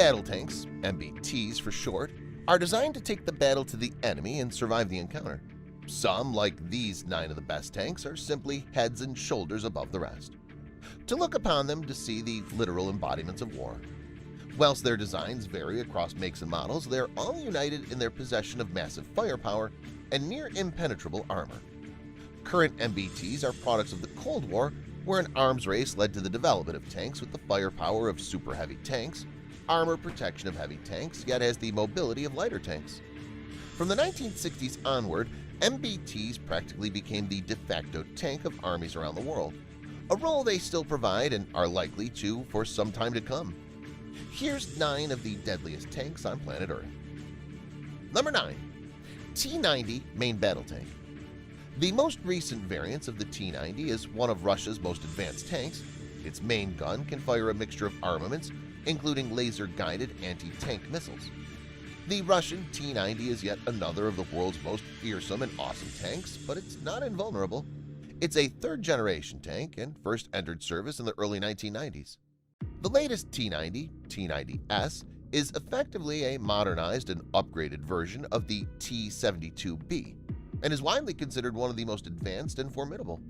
battle tanks, MBTs for short, are designed to take the battle to the enemy and survive the encounter. Some, like these 9 of the best tanks, are simply heads and shoulders above the rest. To look upon them to see the literal embodiments of war. Whilst their designs vary across makes and models, they are all united in their possession of massive firepower and near impenetrable armor. Current MBTs are products of the Cold War, where an arms race led to the development of tanks with the firepower of super heavy tanks, armor protection of heavy tanks, yet has the mobility of lighter tanks. From the 1960s onward, MBTs practically became the de facto tank of armies around the world, a role they still provide and are likely to for some time to come. Here's 9 of the deadliest tanks on planet Earth. Number 9. T-90 Main Battle Tank. The most recent variant of the T-90 is one of Russia's most advanced tanks. Its main gun can fire a mixture of armaments, including laser-guided anti-tank missiles. The Russian T-90 is yet another of the world's most fearsome and awesome tanks, but it's not invulnerable. It's a third-generation tank and first entered service in the early 1990s. The latest T-90, T-90S, is effectively a modernized and upgraded version of the T-72B and is widely considered one of the most advanced and formidable.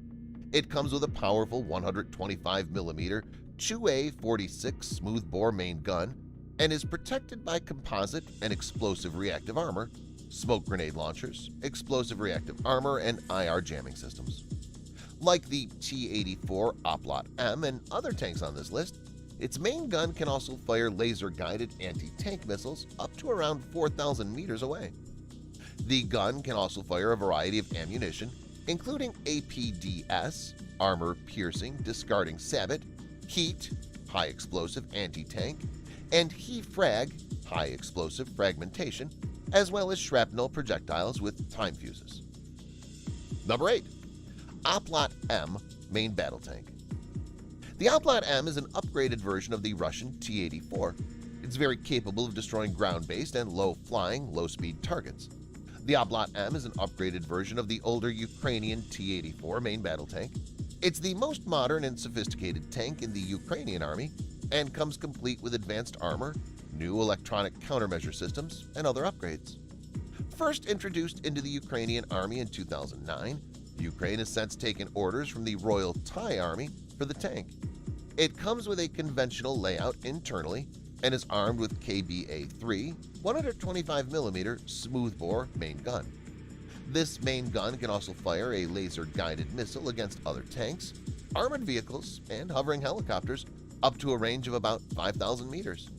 It comes with a powerful 125mm 2A46 smoothbore main gun and is protected by composite and explosive reactive armor, smoke grenade launchers, explosive reactive armor, and IR jamming systems. Like the T-84 Oplot M and other tanks on this list, its main gun can also fire laser-guided anti-tank missiles up to around 4,000 meters away. The gun can also fire a variety of ammunition, including APDS, armor-piercing discarding sabot, heat, high-explosive anti-tank, and HE-frag, high-explosive fragmentation, as well as shrapnel projectiles with time fuses. Number 8. Oplot M Main Battle Tank. The Oplot M is an upgraded version of the Russian T-84. It's very capable of destroying ground-based and low-flying, low-speed targets. The Oplot M is an upgraded version of the older Ukrainian T-84 main battle tank. It's the most modern and sophisticated tank in the Ukrainian army and comes complete with advanced armor, new electronic countermeasure systems, and other upgrades. First introduced into the Ukrainian army in 2009, Ukraine has since taken orders from the Royal Thai Army for the tank. It comes with a conventional layout internally and is armed with KBA-3 125mm smoothbore main gun. This main gun can also fire a laser-guided missile against other tanks, armored vehicles, and hovering helicopters up to a range of about 5,000 meters.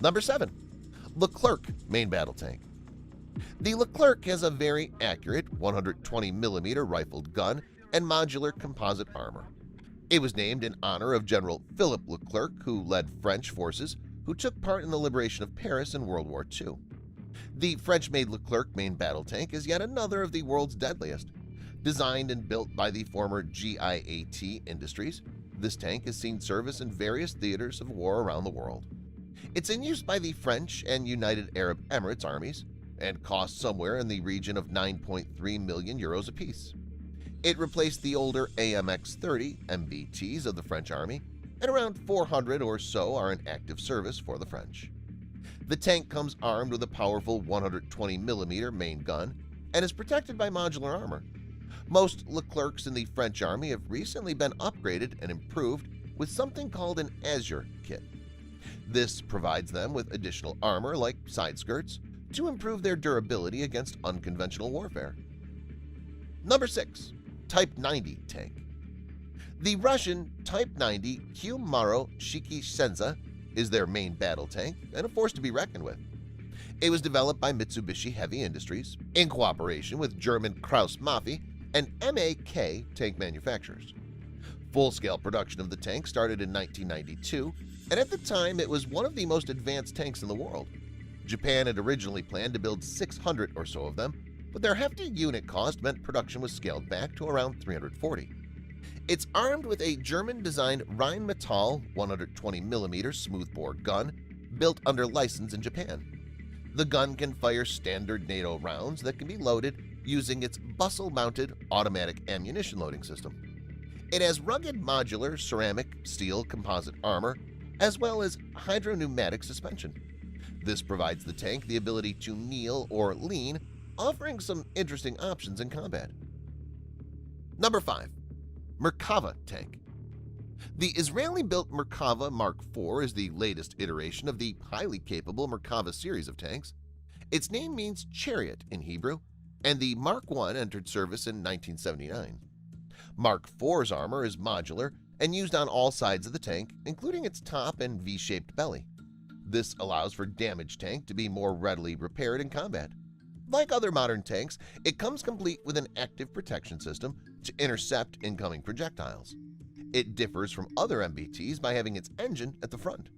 Number 7. Leclerc Main Battle Tank. The Leclerc has a very accurate 120mm rifled gun and modular composite armor. It was named in honor of General Philippe Leclerc, who led French forces who took part in the liberation of Paris in World War II. The French-made Leclerc main battle tank is yet another of the world's deadliest. Designed and built by the former GIAT Industries, this tank has seen service in various theaters of war around the world. It's in use by the French and United Arab Emirates armies and costs somewhere in the region of 9.3 million euros apiece. It replaced the older AMX-30 MBTs of the French Army, and around 400 or so are in active service for the French. The tank comes armed with a powerful 120mm main gun and is protected by modular armor. Most Leclercs in the French Army have recently been upgraded and improved with something called an Azure kit. This provides them with additional armor like side skirts to improve their durability against unconventional warfare. Number 6. Type 90 tank. The Russian Type 90 Kyumaro Shikishenza is their main battle tank and a force to be reckoned with. It was developed by Mitsubishi Heavy Industries in cooperation with German Krauss-Maffei and MAK tank manufacturers. Full-scale production of the tank started in 1992, and at the time it was one of the most advanced tanks in the world. Japan had originally planned to build 600 or so of them, but their hefty unit cost meant production was scaled back to around 340. It's armed with a German-designed Rheinmetall 120mm smoothbore gun built under license in Japan. The gun can fire standard NATO rounds that can be loaded using its bustle-mounted automatic ammunition loading system. It has rugged modular ceramic steel composite armor, as well as hydropneumatic suspension. This provides the tank the ability to kneel or lean, offering some interesting options in combat. Number 5. Merkava Tank. The Israeli-built Merkava Mark IV is the latest iteration of the highly capable Merkava series of tanks. Its name means chariot in Hebrew, and the Mark I entered service in 1979. Mark IV's armor is modular and used on all sides of the tank, including its top and V-shaped belly. This allows for damaged tank to be more readily repaired in combat. Like other modern tanks, it comes complete with an active protection system to intercept incoming projectiles. It differs from other MBTs by having its engine at the front.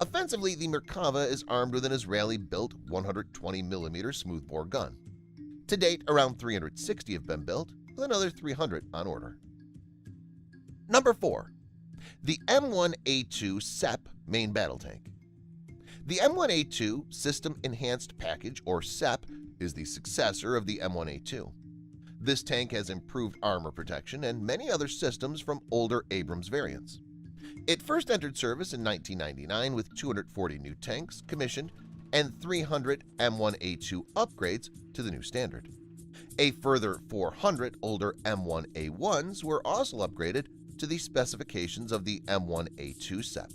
Offensively, the Merkava is armed with an Israeli-built 120mm smoothbore gun. To date, around 360 have been built, with another 300 on order. Number 4. The M1A2 SEP Main Battle Tank. The M1A2 System Enhanced Package, or SEP, is the successor of the M1A2. This tank has improved armor protection and many other systems from older Abrams variants. It first entered service in 1999 with 240 new tanks commissioned and 300 M1A2 upgrades to the new standard. A further 400 older M1A1s were also upgraded to the specifications of the M1A2 SEP.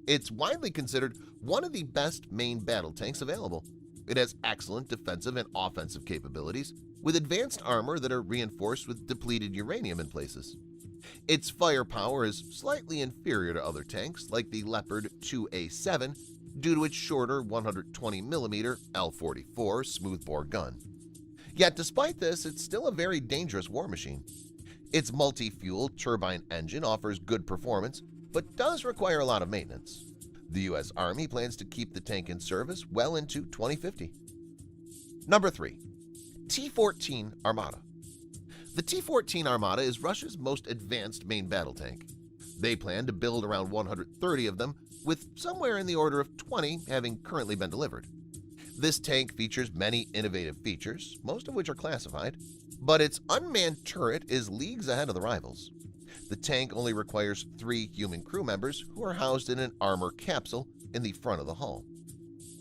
It's widely considered one of the best main battle tanks available. It has excellent defensive and offensive capabilities, with advanced armor that are reinforced with depleted uranium in places. Its firepower is slightly inferior to other tanks like the Leopard 2A7 due to its shorter 120mm L44 smoothbore gun. Yet despite this, it's still a very dangerous war machine. Its multi-fuel turbine engine offers good performance, but does require a lot of maintenance. The U.S. Army plans to keep the tank in service well into 2050. Number 3. T-14 Armata. The T-14 Armata is Russia's most advanced main battle tank. They plan to build around 130 of them, with somewhere in the order of 20 having currently been delivered. This tank features many innovative features, most of which are classified, but its unmanned turret is leagues ahead of the rivals. The tank only requires 3 human crew members who are housed in an armor capsule in the front of the hull.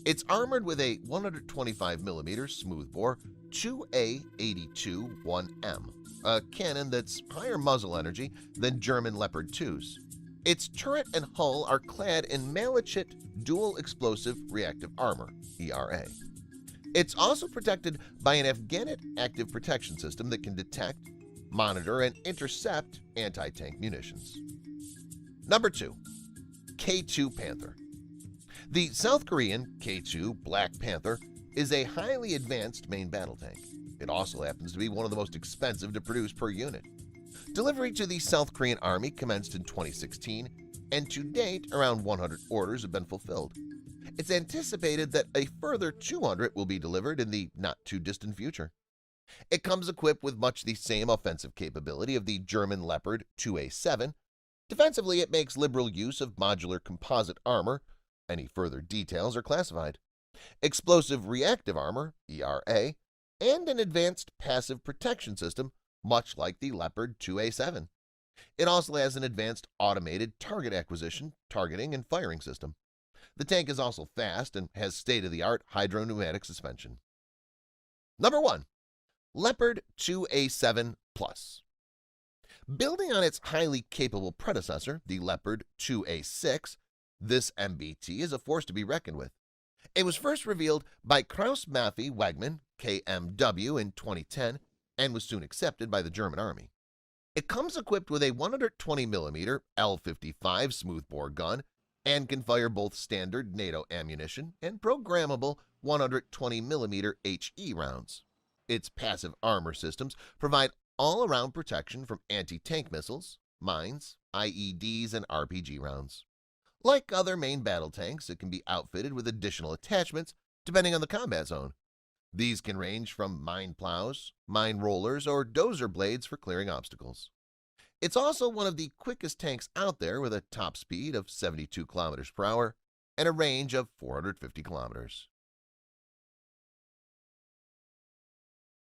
It's armored with a 125mm smoothbore 2A82-1M, a cannon that's higher muzzle energy than German Leopard 2s. Its turret and hull are clad in Malachit Dual Explosive Reactive Armor (ERA). It's also protected by an Afghanit active protection system that can detect, monitor, and intercept anti-tank munitions. Number 2. K2 Panther. The South Korean K2 Black Panther is a highly advanced main battle tank. It also happens to be one of the most expensive to produce per unit. Delivery to the South Korean Army commenced in 2016, and to date, around 100 orders have been fulfilled. It's anticipated that a further 200 will be delivered in the not-too-distant future. It comes equipped with much the same offensive capability of the German Leopard 2A7. Defensively, it makes liberal use of modular composite armor. Any further details are classified. Explosive reactive armor (ERA), and an advanced passive protection system, much like the Leopard 2A7. It also has an advanced automated target acquisition, targeting, and firing system. The tank is also fast and has state-of-the-art hydropneumatic suspension. Number 1. Leopard 2A7 Plus. Building on its highly capable predecessor, the Leopard 2A6, this MBT is a force to be reckoned with. It was first revealed by Krauss-Maffei-Wegmann KMW in 2010 and was soon accepted by the German Army. It comes equipped with a 120mm L55 smoothbore gun and can fire both standard NATO ammunition and programmable 120mm HE rounds. Its passive armor systems provide all-around protection from anti-tank missiles, mines, IEDs, and RPG rounds. Like other main battle tanks, it can be outfitted with additional attachments depending on the combat zone. These can range from mine plows, mine rollers, or dozer blades for clearing obstacles. It's also one of the quickest tanks out there with a top speed of 72 km/h and a range of 450 km.